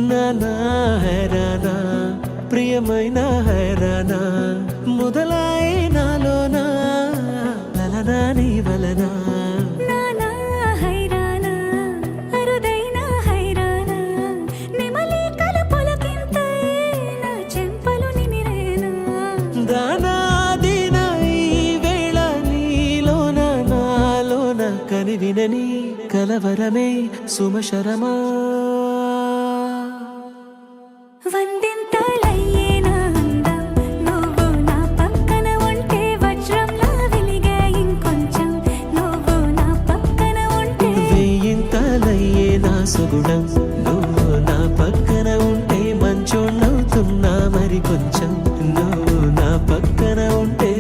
నానా హైరానా ప్రియమైన హైరానా మొదలాయి నాలోనా లలనా నీ వలనా నానా హైరానా అరుదైన హైరానా నెమలి కలుపులకింతై నా చెంపలు నిమిరేనా దానాదిన ఈ వేళ నీలోన నాలోన కనివినని కలవరమే సుమశరమా వందింతలయ్యేనా అందం నువ్వు నా పక్కన ఉంటే వజ్రంలా వెలిగే ఇంకొంచెం నువ్వు నా పక్కన ఉంటే వెయ్యింతలయ్యే నా సుగుణం నువ్వు నా పక్కన ఉంటే మంచోళ్ళవుతున్నా మరి కొంచెం నువ్వు నా పక్కన ఉంటే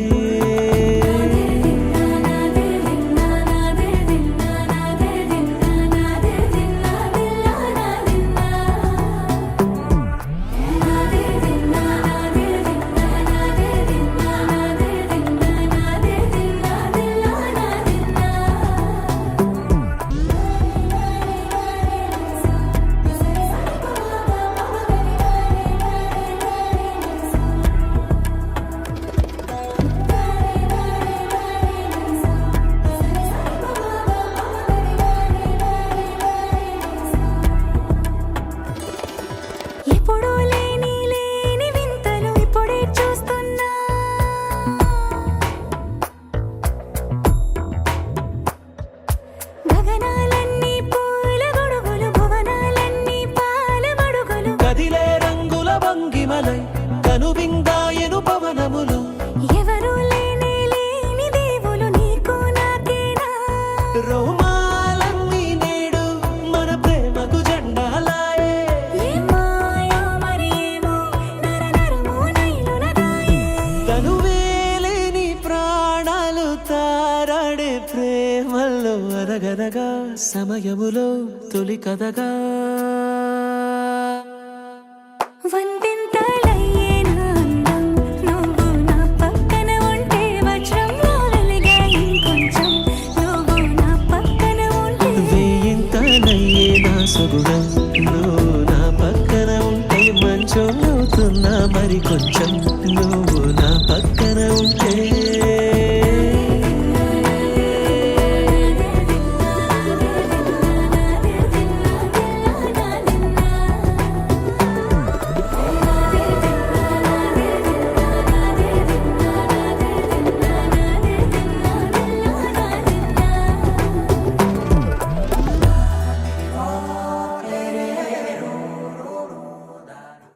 ఎప్పుడూ లేని వింతలు ఇప్పుడే చూస్తున్నా గగనాలన్నీ పూల గొడుగులు భువనాలన్నీ పాల మడుగులు కదిలే రంగుల భంగిమలై కనువిందాయను పవనములు ఎవరూ లేని దేవులు నీకు నాకేనా రోమాలన్నీ నేడు మన ప్రేమకు జెండాలాయే ఏ మాయో మరి ఏమో నరనరమో నైలున దాయే తనువేలేని ప్రాణాలు తారాడే ప్రేమల్లో అదగదగా సమయములో తొలి కథగా వందింతలయ్యేనా అందం నువ్వు నా పక్కన ఉంటే వజ్రంలా వెలిగే ఇంకొంచెం నువ్వు నా పక్కన ఉంటే వెయ్యింతలయ్యే నా సుగుణం నువ్వు నా పక్కన ఉంటే మంచోళ్ళవుతున్నా మరి కొంచెం